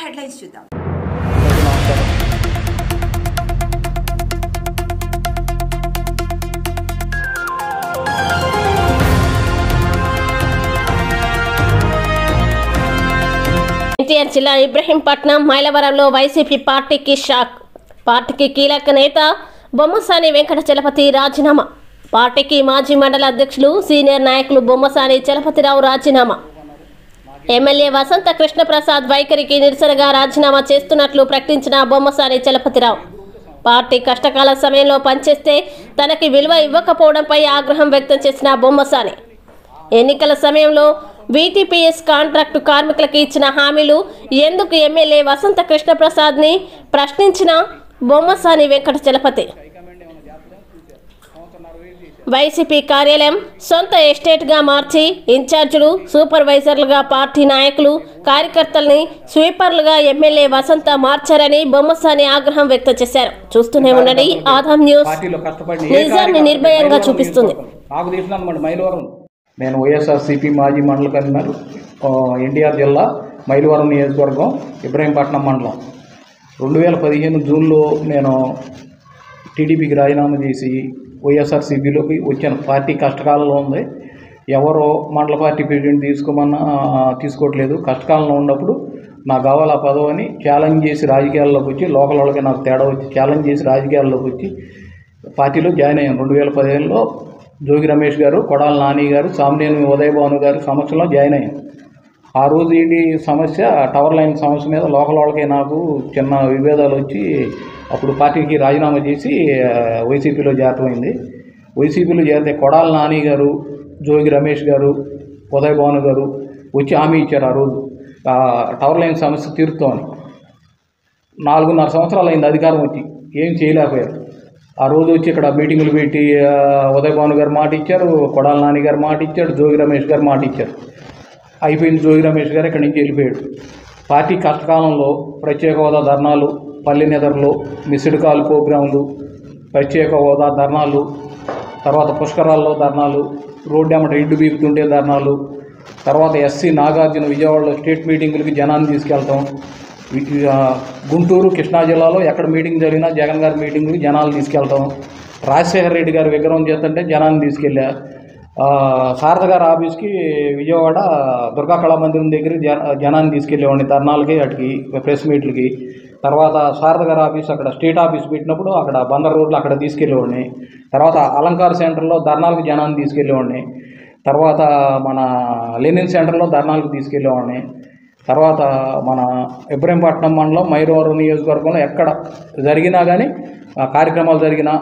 Headlines చూద్దాం. ఎన్టీఆర్ జిల్లా Ibrahimpatnam మైలవరంలో YCP పార్టీకి షాక్. పార్టీకి కీలక నేత బొమ్మసాని వెంకట చలపతి రాజీనామా. పార్టీకి మాజీ మండల అధ్యక్షులు సీనియర్ నాయకులు బొమ్మసాని చలపతిరావు రాజీనామా. ఎమ్మెల్యే వసంత కృష్ణప్రసాద్ వైఖరికి నిరసనగా రాజీనామా చేస్తున్నట్లు ప్రకటించిన బొమ్మసాని చలపతిరావు. పార్టీ కష్టకాల సమయంలో పనిచేస్తే తనకి విలువ ఇవ్వకపోవడంపై ఆగ్రహం వ్యక్తం చేసిన బొమ్మసాని ఎన్నికల సమయంలో వీటీపీఎస్ కాంట్రాక్టు కార్మికులకు ఇచ్చిన హామీలు ఎందుకు ఎమ్మెల్యే వసంత కృష్ణప్రసాద్ని ప్రశ్నించిన బొమ్మసాని వెంకట చలపతి. వైసీపీ కార్యాలయం సొంత ఎస్టేట్గా మార్చి ఇన్ఛార్జీలు సూపర్వైజర్లుగా పార్టీ నాయకులు కార్యకర్తల్ని స్వీపర్లుగా ఎమ్మెల్యే వసంత మార్చారని బొమ్మసాని ఆగ్రహం వ్యక్తం చేశారు. చూస్తూనే ఉండండి ఆదాం న్యూస్, నిజాన్ని నిర్భయంగా చూపిస్తుంది. నేను వైఎస్ఆర్సీపీ మాజీ మండల కన్వీనర్, ఎన్టీఆర్ జిల్లా మైలవరం నియోజకవర్గం ఇబ్రహీంపట్నం మండలం. 2015 జూన్లో నేను టీడీపీకి రాజీనామా చేసి వైఎస్ఆర్సీపీలోకి వచ్చాను. పార్టీ కష్టకాలంలో ఉంది. ఎవరో మండల పార్టీ ప్రెసిడెంట్ తీసుకోమన్నా తీసుకోవట్లేదు. కష్టకాలంలో ఉన్నప్పుడు నాకు కావాలి ఆ పదవి అని ఛాలెంజ్ చేసి రాజకీయాల్లోకి వచ్చి, లోకల్ వాళ్ళకి నాకు తేడా వచ్చి ఛాలెంజ్ చేసి రాజకీయాల్లోకి వచ్చి పార్టీలో జాయిన్ అయ్యాను. 2015లో జోగి రమేష్ గారు, కొడాల నాని గారు, సామినేని ఉదయభాను గారి సమక్షంలో జాయిన్ అయ్యాను. ఆ రోజు ఏంటి సమస్య, టవర్ లైన్ సమస్య మీద లోకల్ వాళ్ళకి నాకు చిన్న విభేదాలు వచ్చి అప్పుడు పార్టీకి రాజీనామా చేసి వైసీపీలో చేరటమైంది. వైసీపీలో చేరితే కొడాల నాని గారు, జోగి రమేష్ గారు, ఉదయభాను గారు వచ్చి హామీ ఇచ్చారు. ఆ రోజు టవర్ లైన్ సమస్య తీరుతామని. 4.5 సంవత్సరాలు అయింది అధికారం వచ్చి, ఏం చేయలేకపోయారు. ఆ రోజు వచ్చి ఇక్కడ మీటింగులు పెట్టి ఉదయభాను గారు మాట ఇచ్చారు, కొడాల నాని గారు మాట ఇచ్చాడు, జోగి రమేష్ గారు మాట ఇచ్చారు. అయిపోయింది. జోగి రమేష్ గారు ఇక్కడి నుంచి వెళ్ళిపోయాడు. పార్టీ కష్టకాలంలో ప్రత్యేక హోదా ధర్నాలు, పల్లె నిద్రలు, మిస్డ్ కాల్ ప్రోగ్రాంలు, ప్రత్యేక హోదా ధర్నాలు, తర్వాత పుష్కరాల్లో ధర్నాలు, రోడ్డు ఎమ్మట ఇంటి బీగుతుంటే ధర్నాలు, తర్వాత ఎస్సీ నాగార్జున విజయవాడలో స్టేట్ మీటింగులకి జనాన్ని తీసుకెళ్తాం. గుంటూరు, కృష్ణా జిల్లాలో ఎక్కడ మీటింగ్ జరిగినా జగన్ గారి మీటింగ్కి జనాలు తీసుకెళ్తాం. రాజశేఖర రెడ్డి గారి విగ్రహం చేస్తుంటే జనాన్ని తీసుకెళ్ళా. శారద గారి ఆఫీస్కి విజయవాడ దుర్గా కళామందిరం దగ్గర జనాన్ని తీసుకెళ్ళేవాడిని ధర్నాలకి, వాటికి ప్రెస్ మీట్లకి. తర్వాత శారద గారి ఆఫీస్ అక్కడ స్టేట్ ఆఫీస్ పెట్టినప్పుడు అక్కడ బందర్ రోడ్లు అక్కడ తీసుకెళ్ళేవాడిని. తర్వాత అలంకార సెంటర్లో ధర్నాలకు జనాన్ని తీసుకెళ్ళేవాడిని. తర్వాత మన లెనిన్ సెంటర్లో ధర్నాలకు తీసుకెళ్ళేవాడిని. తర్వాత మన ఇబ్రహీంపట్నం మండలం మైలవరం నియోజకవర్గంలో ఎక్కడ జరిగినా కానీ కార్యక్రమాలు జరిగినా,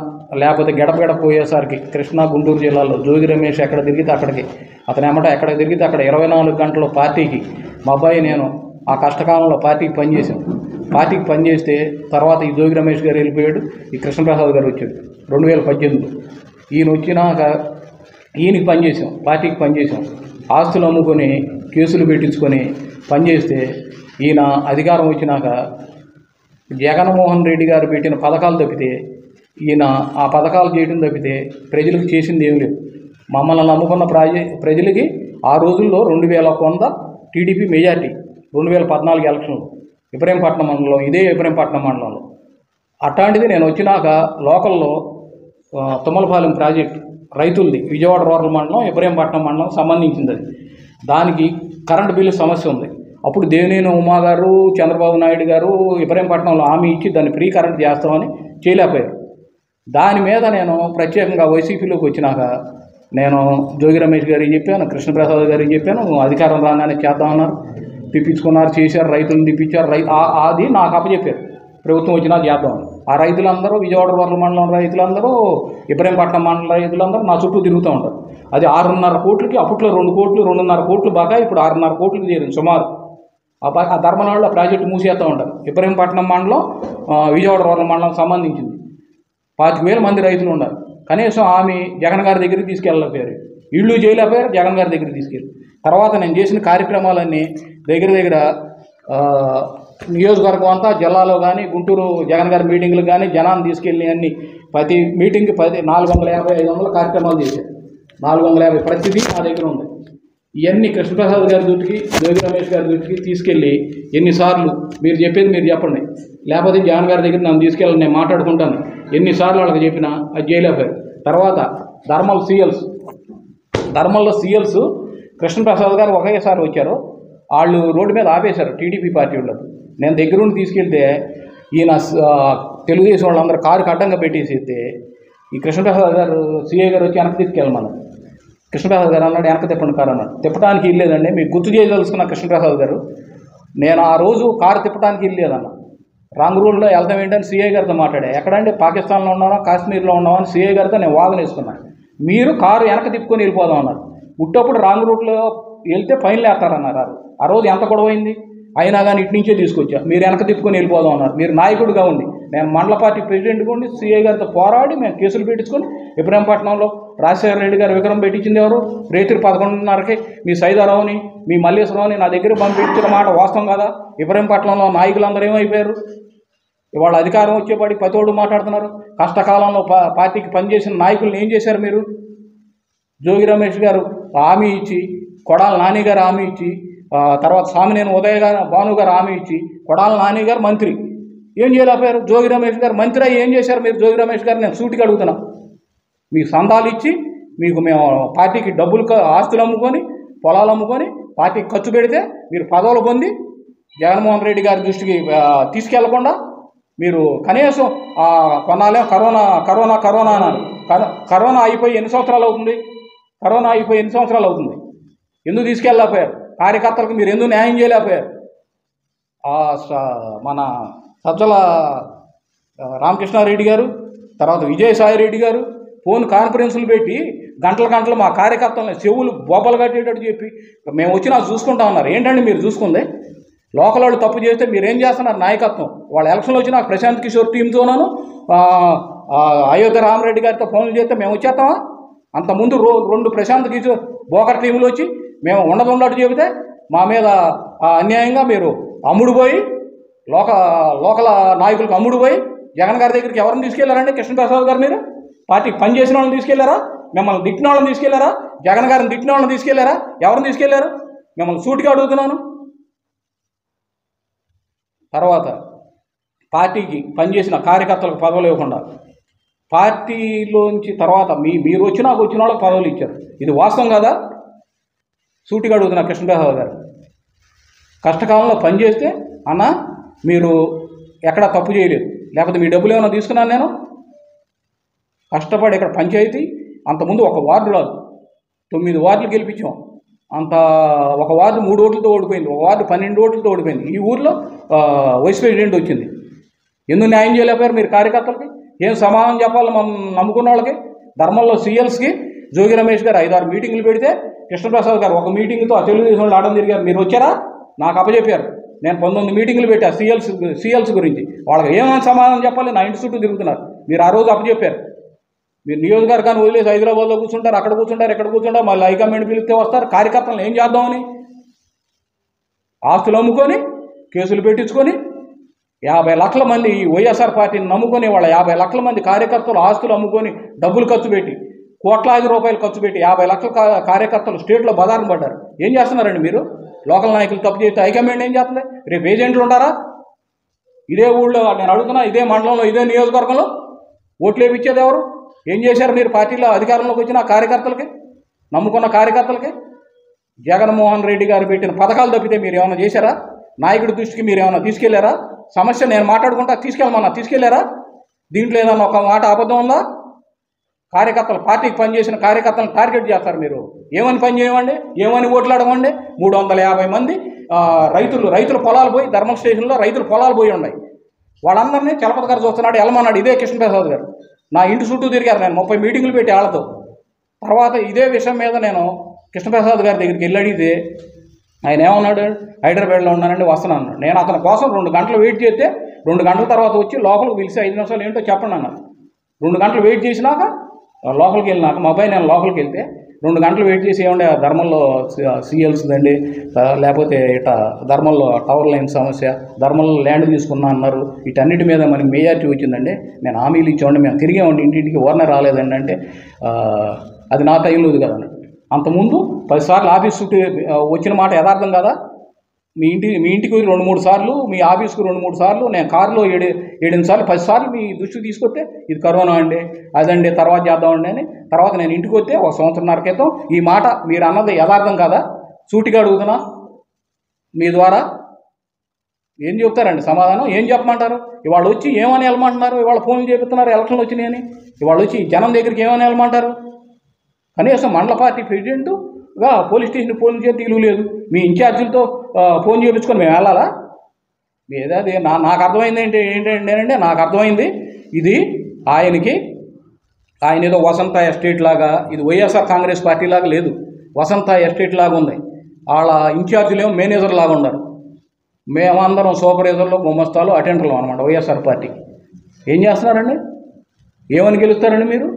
లేకపోతే గడప పోయేసరికి కృష్ణా గుంటూరు జిల్లాలో జోగి రమేష్ ఎక్కడ తిరిగితే అక్కడికి, అతను ఏమంటే ఎక్కడ తిరిగితే అక్కడ 24 గంటలు పార్టీకి మా అబ్బాయి నేను ఆ కష్టకాలంలో పార్టీకి పనిచేశాం. పార్టీకి పనిచేస్తే తర్వాత ఈ జోగి రమేష్ గారు వెళ్ళిపోయాడు, ఈ కృష్ణప్రసాద్ గారు వచ్చాడు 2018లో. ఈయన వచ్చినాక ఈయనకి పనిచేసాం, పార్టీకి పనిచేసాం. ఆస్తులు అమ్ముకొని కేసులు పెట్టించుకొని పనిచేస్తే ఈయన అధికారం వచ్చినాక జగన్మోహన్ రెడ్డి గారు పెట్టిన పథకాలు తప్పితే ఈయన ఆ పథకాలు చేయడం తప్పితే ప్రజలకు చేసింది ఏం లేదు. మమ్మల్ని నమ్ముకున్న ప్రజలకి ఆ రోజుల్లో 2100 టీడీపీ మెజార్టీ 2014 ఎలక్షన్లో ఇబ్రహీంపట్నం మండలం, ఇదే ఇబ్రహీంపట్నం మండలంలో. అట్లాంటిది నేను వచ్చినాక లోకల్లో తుమ్మలపాలెం ప్రాజెక్ట్ రైతులది, విజయవాడ రూరల్ మండలం ఇబ్రహీంపట్నం మండలం సంబంధించింది. అది దానికి కరెంటు బిల్లు సమస్య ఉంది. అప్పుడు దేవినేని ఉమా గారు, చంద్రబాబు నాయుడు గారు ఇబ్రహీంపట్నంలో హామీ ఇచ్చి దాన్ని ఫ్రీ కరెంట్ చేస్తామని చేయలేకపోయారు. దాని మీద నేను ప్రత్యేకంగా వైసీపీలోకి వచ్చినాక నేను జోగి రమేష్ గారికి చెప్పాను, కృష్ణప్రసాద్ గారికి చెప్పాను. అధికారం రాగానే చేద్దామన్నారు, తిప్పించుకున్నారు, చేశారు, రైతులను తిప్పించారు. అది నాకు అప్పచెప్పారు, ప్రభుత్వం వచ్చినా చేద్దామని. ఆ రైతులందరూ విజయవాడ రూరల్ మండలం రైతులందరూ, ఇబ్రహీంపట్నం మండలం రైతులందరూ నా చుట్టూ తిరుగుతూ ఉంటారు. అది 6.5 కోట్లకి, అప్పట్లో 2 కోట్లు 2.5 కోట్లు బాగా, ఇప్పుడు 6.5 కోట్లకి చేరింది సుమారు. ఆ ధర్మనాడులో ప్రాజెక్టు మూసేస్తూ ఉంటారు. ఇబ్రహీంపట్నం మండలం విజయవాడ రూరల్ మండలం సంబంధించింది. 25,000 మంది రైతులు ఉన్నారు. కనీసం ఆమె జగన్ గారి దగ్గరికి తీసుకెళ్ళలేకపోయారు, ఇళ్ళు చేయలేకపోయారు, జగన్ గారి దగ్గరికి తీసుకెళ్ళి. తర్వాత నేను చేసిన కార్యక్రమాలన్నీ దగ్గర నియోజకవర్గం అంతా, జిల్లాలో కానీ గుంటూరు జగన్ గారి మీటింగ్లకు కానీ జనాన్ని తీసుకెళ్ళి అన్ని ప్రతి మీటింగ్కి 450-500 కార్యక్రమాలు చేశారు. 450 ప్రతిదీ నా దగ్గర ఉంది. ఇవన్నీ కృష్ణప్రసాద్ గారి దృష్టికి, జోగి రమేష్ గారి దృష్టికి తీసుకెళ్ళి ఎన్నిసార్లు మీరు చెప్పేది మీరు చెప్పండి, లేకపోతే జగన్ గారి దగ్గర నన్ను తీసుకెళ్ళి నేను మాట్లాడుకుంటాను, ఎన్నిసార్లు వాళ్ళకి చెప్పినా అది చేయలేకపోయారు. తర్వాత ధర్మల్లో సీఎల్స్ కృష్ణప్రసాద్ గారు ఒకేసారి వచ్చారు. వాళ్ళు రోడ్డు మీద ఆపేశారు టీడీపీ పార్టీ వాళ్ళు. నేను దగ్గరుండి తీసుకెళ్తే ఈయన తెలుగుదేశం వాళ్ళందరూ కారుకి అడ్డంగా పెట్టేసేస్తే ఈ కృష్ణప్రసాద్ గారు సీఏ గారు వచ్చి వెనక్కి తీసుకెళ్ళమన్నారు. కృష్ణప్రసాద్ గారు అన్నాడు వెనక్కి తిప్పండి కారు అన్నాడు. తిప్పడానికి ఇల్లేదండి, మీకు గుర్తు చేయదలుచుకున్న కృష్ణప్రసాద్ గారు, నేను ఆ రోజు కారు తిప్పడానికి ఇల్లేదన్న, రాంగ్ రూల్లో వెళ్తాం ఏంటని సీఏ గారితో మాట్లాడా. ఎక్కడంటే పాకిస్తాన్లో ఉన్నావా కాశ్మీర్లో ఉన్నావా అని సీఏ గారితో నేను వాదన వేసుకున్నాను. మీరు కారు వెనక్కి తిప్పుకొని వెళ్ళిపోదాం అన్నారు. ఉట్టప్పుడు రాంగ్ రూట్లో వెళ్తే ఫైన్లు వేస్తారన్నారు. ఆ రోజు ఎంత గొడవ అయింది, అయినా కానీ ఇటు నుంచే తీసుకొచ్చా, మీరు వెనక్కి తిప్పుకొని వెళ్ళిపోదాం అన్నారు. మీరు నాయకుడిగా ఉండి, నేను మండల పార్టీ ప్రెసిడెంట్గా ఉండి సీఐ గారితో పోరాడి మేము కేసులు పెట్టించుకొని ఇబ్రహీంపట్నంలో రాజశేఖర రెడ్డి గారు విగ్రహం పెట్టించింది ఎవరు? రేత్రి 11:30కి మీ సైదారావుని మీ మల్లేశ్వరరావుని నా దగ్గర పంపించిన మాట వాస్తవం కదా. ఇబ్రహీంపట్నంలో నాయకులందరూ ఏమైపోయారు? ఇవాళ అధికారం వచ్చేపాటి పతోడు మాట్లాడుతున్నారు. కష్టకాలంలో పార్టీకి పనిచేసిన నాయకులను ఏం చేశారు మీరు? జోగి రమేష్ గారు హామీ ఇచ్చి, కొడాల నాని గారు హామీ ఇచ్చి, తర్వాత సామినేని ఉదయ గారు భాను గారు హామీ ఇచ్చి, కొడాల నాని గారు మంత్రి ఏం చేయలేకపోయారు? జోగి రమేష్ గారు మంత్రి ఏం చేశారు మీరు? జోగి రమేష్ గారు నేను సూటిగా అడుగుతున్నా. మీకు సందాలు ఇచ్చి, మీకు మేము పార్టీకి డబ్బులు ఆస్తులు అమ్ముకొని పొలాలు అమ్ముకొని పార్టీకి ఖర్చు పెడితే మీరు పదవులు పొంది జగన్మోహన్ రెడ్డి గారి దృష్టికి తీసుకెళ్లకుండా మీరు కనీసం కొన్నాళ్ళే కరోనా అన్నారు. కరోనా అయిపోయి ఎన్ని సంవత్సరాలు అవుతుంది? ఎందుకు తీసుకెళ్ళలేకపోయారు? కార్యకర్తలకు మీరు ఎందుకు న్యాయం చేయలేకపోయారు? మన సజ్జల రామకృష్ణారెడ్డి గారు, తర్వాత విజయసాయి రెడ్డి గారు ఫోన్ కాన్ఫరెన్సులు పెట్టి గంటలు మా కార్యకర్తలను చెవులు బొబ్బలు కట్టేటట్టు చెప్పి మేము వచ్చినా చూసుకుంటా ఉన్నారు. ఏంటండి మీరు చూసుకుంది? లోకల్ వాళ్ళు తప్పు చేస్తే మీరు ఏం చేస్తున్నారు? నాయకత్వం వాళ్ళ ఎలక్షన్లో వచ్చి నాకు ప్రశాంత్ కిషోర్ టీంతోనూ అయోధ్య రామరెడ్డి గారితో ఫోన్లు చేస్తే మేము వచ్చేస్తామా? అంతకుముందు 2 ప్రశాంత్ కిషోర్ బోకర్ టీములు వచ్చి మేము ఉండదు చెబితే మా మీద అన్యాయంగా మీరు అమ్ముడుపోయి లోకల్ నాయకులకు అమ్ముడుపోయి జగన్ గారి దగ్గరికి ఎవరిని తీసుకెళ్లారండి? కృష్ణప్రసాద్ గారు మీరు పార్టీకి పనిచేసిన వాళ్ళని తీసుకెళ్లారా? మిమ్మల్ని తిట్టిన వాళ్ళని తీసుకెళ్లారా? జగన్ గారిని తిట్టిన వాళ్ళని తీసుకెళ్లారా? ఎవరిని తీసుకెళ్లారు? మిమ్మల్ని సూటిగా అడుగుతున్నాను. తర్వాత పార్టీకి పనిచేసిన కార్యకర్తలకు పదవులు ఇవ్వకుండా పార్టీలోంచి తర్వాత మీరు వచ్చిన వాళ్ళకి పదవులు ఇచ్చారు. ఇది వాస్తవం కదా? సూటిగా అడుగుతున్నా కృష్ణప్రసాద్ గారు. కష్టకాలంలో పనిచేస్తే అన్న మీరు ఎక్కడా తప్పు చేయలేదు, లేకపోతే మీ డబ్బులు ఏమైనా తీసుకున్నాను నేను? కష్టపడి ఇక్కడ పంచాయతీ అంతకుముందు ఒక వార్డు రాదు, 9 వార్డులు గెలిపించాం. ఒక వార్డు 3 ఓట్లతో ఓడిపోయింది, ఒక వార్డు 12 ఓట్లతో ఓడిపోయింది. ఈ ఊర్లో వైస్ ప్రెసిడెంట్ వచ్చింది. ఎందుకు న్యాయం చేయలేకపోయారు మీరు కార్యకర్తలకి? ఏం సమాధానం చెప్పాలి మనం నమ్ముకున్న వాళ్ళకి? ధర్మంలో సీఎల్స్కి జోగి రమేష్ గారు 5-6 మీటింగులు పెడితే కృష్ణప్రసాద్ గారు ఒక మీటింగ్తో తెలుగుదేశం వాళ్ళు ఆడడం తిరిగారు. మీరు వచ్చారా? నాకు అప్పచెప్పారు. నేను 19 మీటింగులు పెట్టా సీఎల్స్ గురించి. వాళ్ళకి ఏమైనా సమాధానం చెప్పాలి? నా ఇంటి చుట్టూ తిరుగుతున్నారు. మీరు ఆ రోజు అప్పచెప్పారు. మీరు నియోజకవర్గాన్ని వదిలేసి హైదరాబాద్లో కూర్చుంటారు, అక్కడ కూర్చుంటారు, ఎక్కడ కూర్చుంటారు, మళ్ళీ హైకమాండ్ పిలిస్తే వస్తారు. కార్యకర్తలను ఏం చేద్దామని ఆస్తులు అమ్ముకొని కేసులు పెట్టించుకొని 50 లక్షల మంది ఈ వైఎస్ఆర్ పార్టీని నమ్ముకొని వాళ్ళ 50 లక్షల మంది కార్యకర్తలు ఆస్తులు అమ్ముకొని డబ్బులు ఖర్చు పెట్టి కోట్లాది రూపాయలు ఖర్చు పెట్టి 50 లక్షల కార్యకర్తలు స్టేట్లో బదారం పడ్డారు. ఏం చేస్తున్నారండి మీరు? లోకల్ నాయకులు తప్పు చేస్తే హైకమాండ్ ఏం చేస్తుంది? రేపు ఏజెంట్లు ఉంటారా? ఇదే ఊళ్ళో నేను అడుగుతున్నా, ఇదే మండలంలో ఇదే నియోజకవర్గంలో ఓట్లు వేయించేది ఎవరు? ఏం చేశారు మీరు? పార్టీలో అధికారంలోకి వచ్చిన కార్యకర్తలకి, నమ్ముకున్న కార్యకర్తలకి జగన్మోహన్ రెడ్డి గారు పెట్టిన పథకాలు తప్పితే మీరు ఏమైనా చేశారా? నాయకుడి దృష్టికి మీరు ఏమైనా తీసుకెళ్లారా? సమస్య నేను మాట్లాడుకుంటా తీసుకెళ్ళారా? దీంట్లో ఏదన్నా ఒక మాట అబద్ధం ఉందా? కార్యకర్తలు, పార్టీకి పనిచేసిన కార్యకర్తలను టార్గెట్ చేస్తారు మీరు. ఏమని పని చేయమండి? ఏమని ఓట్లాడమండి? 350 మంది రైతులు పొలాలు పోయి ధర్మల్ స్టేషన్లో రైతులు పొలాలు పోయి ఉన్నాయి. వాళ్ళందరినీ చలపతి గారు చూస్తున్నాడు, వెళ్ళమన్నాడు. ఇదే కృష్ణప్రసాద్ గారు నా ఇంటి చుట్టూ తిరిగారు. నేను 30 మీటింగులు పెట్టి వాళ్ళతో. తర్వాత ఇదే విషయం మీద నేను కృష్ణప్రసాద్ గారి దగ్గరికి వెళ్ళి అడిగితే ఆయన ఏమన్నాడు? హైదరాబాద్లో ఉన్నానండి, వస్తున్నాను అన్నాడు. నేను అతని కోసం 2 గంటలు వెయిట్ చేస్తే 2 గంటల తర్వాత వచ్చి లోపలికి పిలిచి 5 నిమిషాలు ఏంటో చెప్పండి అన్నాను. 2 గంటలు వెయిట్ చేసినాక లోపలికి వెళ్ళినాక మా అబ్బాయి నేను లోపలికి వెళ్తే 2 గంటలు వెయిట్ చేసి ఏమంటే ధర్మంలో సీఎల్స్దండి, లేకపోతే ఇట్లా ధర్మంలో టవర్ లైన్ సమస్య, ధర్మంలో ల్యాండ్ తీసుకున్నా అన్నారు, వీటన్నిటి మీద మనకి మెజారిటీ వచ్చిందండి, నేను హామీలు ఇచ్చామండి, మేము తిరిగామండి ఇంటింటికి ఓర్న రాలేదండి అంటే అది నా టైంలో కదండి. అంతకుముందు 10 సార్లు ఆఫీస్ చుట్టూ వచ్చిన మాట యథార్థం కదా? మీ ఇంటికి 2-3 సార్లు, మీ ఆఫీస్కు 2-3 సార్లు, నేను కారులో 7-8 సార్లు 10 సార్లు మీ దృష్టికి తీసుకొస్తే ఇది కరోనా అండి, అదండి, తర్వాత చేద్దామండి అని. తర్వాత నేను ఇంటికి వస్తే 1 సంవత్సరంన్నర క్రితం ఈ మాట మీరు అన్నది యథార్థం కదా? సూటిగా అడుగుతున్నా మీ ద్వారా. ఏం చెప్తారండి సమాధానం? ఏం చెప్పమంటారు? ఇవాళ వచ్చి ఏమని వెళ్ళమంటున్నారు? ఇవాళ ఫోన్లు చేపిస్తున్నారు ఎలక్షన్లు వచ్చినాయని. ఇవాళ వచ్చి జనం దగ్గరికి ఏమని వెళ్ళమంటారు? కనీసం మండల పార్టీ ప్రెసిడెంట్గా పోలీస్ స్టేషన్ ఫోన్ చేసి తీలు లేదు. మీ ఇన్ఛార్జీలతో ఫోన్ చేయించుకొని మేము వెళ్ళాలా? ఏదది నాకు అర్థమైంది ఏంటంటే నాకు అర్థమైంది ఇది ఆయన ఏదో వసంత ఎస్టేట్ లాగా, ఇది వైఎస్ఆర్ కాంగ్రెస్ పార్టీ లాగా లేదు, వసంత ఎస్టేట్ లాగా ఉంది. వాళ్ళ ఇన్ఛార్జీలు ఏమో మేనేజర్ లాగా ఉన్నారు. మేమందరం సూపర్వైజర్లు, గుమస్తాలు, అటెండర్లు అనమాట వైఎస్ఆర్ పార్టీ. ఏం చేస్తున్నారండి? ఏమని గెలుస్తారండి మీరు?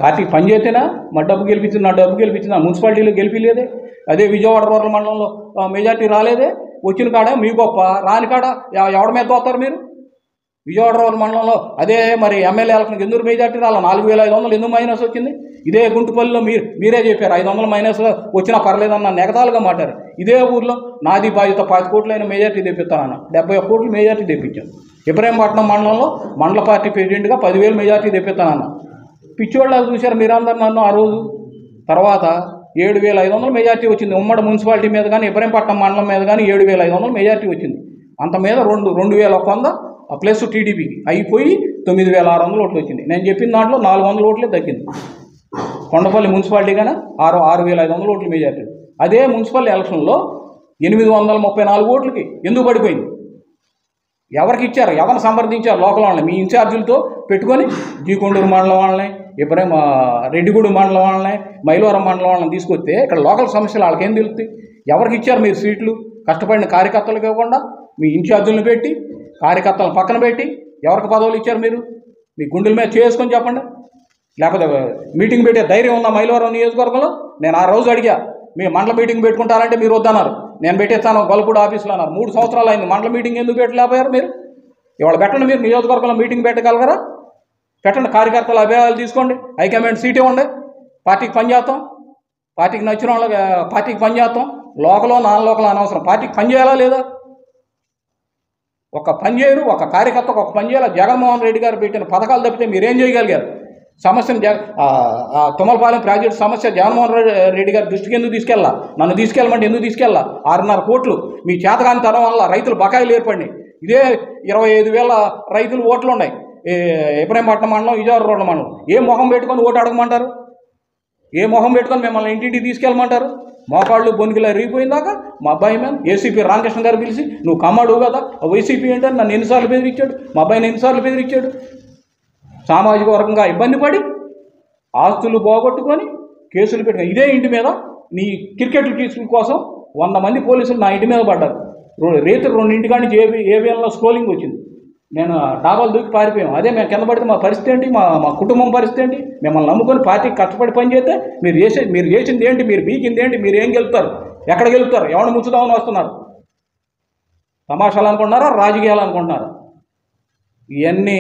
పార్టీకి పని చేస్తేనా మా డబ్బు గెలిపించింది, నా డబ్బు గెలిపించింది, మున్సిపాలిటీలో గెలిపిలేదే. అదే విజయవాడ రూరల్ మండలంలో మెజార్టీ రాలేదే. వచ్చిన కాడ మీ గొప్ప, రాని కాడ ఎవరి మీద పోతారు మీరు? విజయవాడ రూరల్ మండలంలో అదే మరి ఎమ్మెల్యే ఎలక్షన్కి ఎందుకు మెజార్టీ రాలా? 4,500 ఎందుకు మైనస్ వచ్చింది? ఇదే గుంటుపల్లిలో మీరే చెప్పారు 500 మైనస్ వచ్చినా పర్లేదన్న నెగతాలుగా మాట్లారు. ఇదే ఊర్లో నాది బాధ్యత 10 కోట్లైన మెజార్టీ తెప్పిస్తానన్న 71 కోట్లు మెజార్టీ తెప్పించాను. ఇబ్రహీంపట్నం మండలంలో మండల పార్టీ ప్రెసిడెంట్గా 10,000 మెజార్టీ తెప్పిస్తానన్న. పిచ్చోళ్ళగా చూశారు మీరందరూ నన్ను ఆ రోజు. తర్వాత 7,500 మెజార్టీ వచ్చింది ఉమ్మడి మున్సిపాలిటీ మీద కానీ, ఇబ్రహీంపట్నం మండలం మీద కానీ 7,500 మెజార్టీ వచ్చింది. అంత మీద 2,100 ప్లస్ టీడీపీకి అయిపోయి 9,600 ఓట్లు వచ్చింది. నేను చెప్పిన దాంట్లో 400 ఓట్లే తగ్గింది. కొండపల్లి మున్సిపాలిటీ కానీ 6,500 ఓట్లు మెజార్టీ. అదే మున్సిపల్ ఎలక్షన్లో 834 ఓట్లకి ఎందుకు పడిపోయింది? ఎవరికి ఇచ్చారు? ఎవరిని సంప్రదించారు? లోకల్ వాళ్ళని మీ ఇన్ఛార్జీలతో పెట్టుకొని జీకొండూరు మండలం వాళ్ళని, ఇబ్రహీం రెడ్డిగూడెం మండలం వాళ్ళని, మైలవరం మండలం వాళ్ళని తీసుకొస్తే ఇక్కడ లోకల్ సమస్యలు వాళ్ళకేం తెలుస్తాయి? ఎవరికి ఇచ్చారు మీరు సీట్లు? కష్టపడిన కార్యకర్తలకు ఇవ్వకుండా మీ ఇన్ఛార్జీలను పెట్టి, కార్యకర్తలను పక్కన పెట్టి ఎవరికి పదవులు ఇచ్చారు మీరు? మీ గుండెల మీద చేసుకొని చెప్పండి. లేకపోతే మీటింగ్ పెట్టే ధైర్యం ఉందా మైలవరం నియోజకవర్గంలో? నేను ఆ రోజు అడిగా, మీ మండల మీటింగ్ పెట్టుకుంటారంటే మీరు వద్దన్నారు. నేను పెట్టేస్తాను గొల్లపూడి ఆఫీసులో అన్నారు. 3 సంవత్సరాలు అయింది. మండల మీటింగ్ ఎందుకు పెట్టలేకపోయారు మీరు? ఇవాళ పెట్టండి. మీరు నియోజకవర్గంలో మీటింగ్ పెట్టగలగరా? పెట్టండి. కార్యకర్తల అభిప్రాయాలు తీసుకోండి. హైకమాండ్ సీట్ ఇవ్వండి. పార్టీకి పనిచేస్తాం. పార్టీకి నచ్చిన వాళ్ళకి పార్టీకి పనిచేస్తాం. లోకలో నాన్ లోకల్ అనవసరం. పార్టీకి పని చేయాలా లేదా? ఒక పని చేయరు. ఒక కార్యకర్తకు ఒక పని చేయాలి. జగన్మోహన్ రెడ్డి గారు పెట్టిన పథకాలు తప్పితే మీరేం చేయగలిగారు? సమస్యను తుమ్మలపాలెం ప్రాజెక్టు సమస్య జగన్మోహన్ రెడ్డి గారి దృష్టికి ఎందుకు తీసుకెళ్ళా? నన్ను తీసుకెళ్ళమంటే ఎందుకు తీసుకెళ్ళా? 6.5 కోట్లు మీ చేతగాని తరం వల్ల రైతులు బకాయిలు ఏర్పడినాయి. ఇదే 25,000 రైతులు ఓట్లు ఉన్నాయి ఇబ్రహీంపట్నం మండలం, విజయవాడ రోడ్ల మండలం. ఏ మొహం పెట్టుకొని ఓటు అడగమంటారు? ఏ మొహం పెట్టుకొని మిమ్మల్ని ఇంటింటికి తీసుకెళ్ళమంటారు? మోకాళ్ళు బొనికిలా రిగిపోయిందాక మా అబ్బాయి మీద ఏసీపీ రామకృష్ణ గారు పిలిచి, నువ్వు కమ్మడు కదా వైసీపీ ఏంటని నన్ను ఎన్నిసార్లు బెదిరించాడు, మా అబ్బాయిని ఎన్నిసార్లు బెదిరించాడు. సామాజిక వర్గంగా ఇబ్బంది పడి ఆస్తులు పోగొట్టుకొని కేసులు పెట్టుకొని ఇదే ఇంటి మీద నీ క్రికెట్ కేసుల కోసం 100 మంది పోలీసులు నా ఇంటి మీద పడ్డారు. రేతులు 2 నుంచి ఏబిఎన్లో స్క్రోలింగ్ వచ్చింది. నేను డాబాలు దూకి పారిపోయాం. అదే మేము కింద పడితే మా పరిస్థితి ఏంటి? మా కుటుంబం పరిస్థితి ఏంటి? మిమ్మల్ని నమ్ముకొని పార్టీకి కష్టపడి పని చేస్తే మీరు చేసింది ఏంటి? మీరు బీకింది ఏంటి? మీరు ఏం గెలుపుతారు? ఎక్కడ గెలుపుతారు? ఎవరిని ముచ్చుదామని వస్తున్నారు? తమాషాలు అనుకుంటున్నారా? రాజకీయాలు అనుకుంటున్నారా? ఇవన్నీ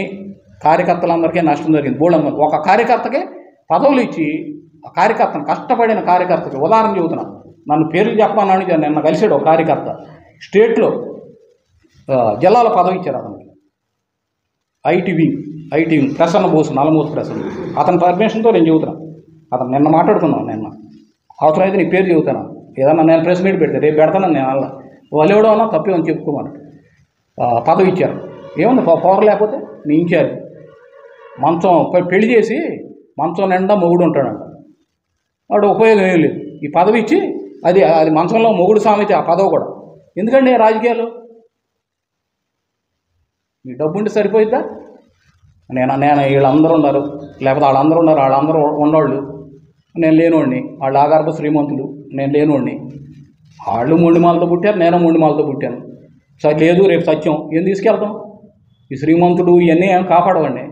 కార్యకర్తలందరికీ నష్టం జరిగింది. బోళ్ళమ్మ ఒక కార్యకర్తకి పదవులు ఇచ్చి ఆ కార్యకర్తను కష్టపడిన కార్యకర్తకి ఉదాహరణ చెబుతున్నా. నన్ను పేర్లు చెప్పమన్నాను. నిన్న కలిసాడు ఒక కార్యకర్త. స్టేట్లో జిల్లాలో పదవి ఇచ్చారు అతనికి. ఐటీ వింగ్ ప్రసన్న బోసు, నల్లమూతి ప్రసన్న. అతని పర్మిషన్తో నేను చెబుతున్నా. అతను నిన్న మాట్లాడుకున్నాను. నిన్న అవసరమైతే నీ పేరు చెబుతాను. ఏదన్నా నేను ప్రెస్ మీట్ పెడితే రేపు పెడతాను. నేను అలా వాళ్ళు ఎవడో అన్నా తప్పేమని చెప్పుకోమని పదవి ఇచ్చారు. ఏముంది పవర్ లేకపోతే నీ ఇన్ఛార్జ్ మంచం పెళ్లి చేసి మంచం నిండా మొగుడు ఉంటాడంట. వాడు ఉపయోగం ఏం లేదు. ఈ పదవి ఇచ్చి అది మంచంలో మొగుడు సామెత ఆ పదవి కూడా. ఎందుకండి రాజకీయాలు? మీ డబ్బు ఉంటే సరిపోయిద్దా? నేను వీళ్ళందరూ ఉన్నారు, లేకపోతే వాళ్ళందరూ ఉన్నారు, వాళ్ళందరూ ఉన్నవాళ్ళు, నేను లేనివాడిని. వాళ్ళు ఆగర్భ శ్రీమంతులు, నేను లేనివాడిని. వాళ్ళు 3 మాలతో పుట్టారు, నేను 3 మాలతో పుట్టాను. సరే లేదు రేపు సత్యం ఏం తీసుకెళ్తాం? ఈ శ్రీమంతుడు ఇవన్నీ ఏం కాపాడవండి.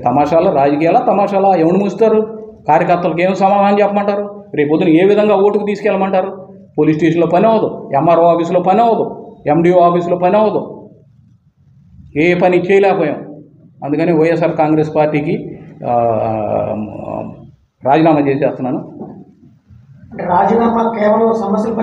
తమాషాలు రాజకీయాల తమాషాలా? ఎవరు మూస్తారు? కార్యకర్తలకు ఏం సమాధానం చెప్పమంటారు? రేపు పొద్దున ఏ విధంగా ఓటుకు తీసుకెళ్ళమంటారు? పోలీస్ స్టేషన్లో పని అవ్వదు, ఎంఆర్ఓ ఆఫీసులో పని అవ్వదు, ఎండిఓ ఆఫీసులో పని అవ్వదు. ఏ పని చేయలేకపోయాం. అందుకని వైఎస్ఆర్ కాంగ్రెస్ పార్టీకి రాజీనామా చేసేస్తున్నాను. రాజీనామా కేవలం సమస్యలు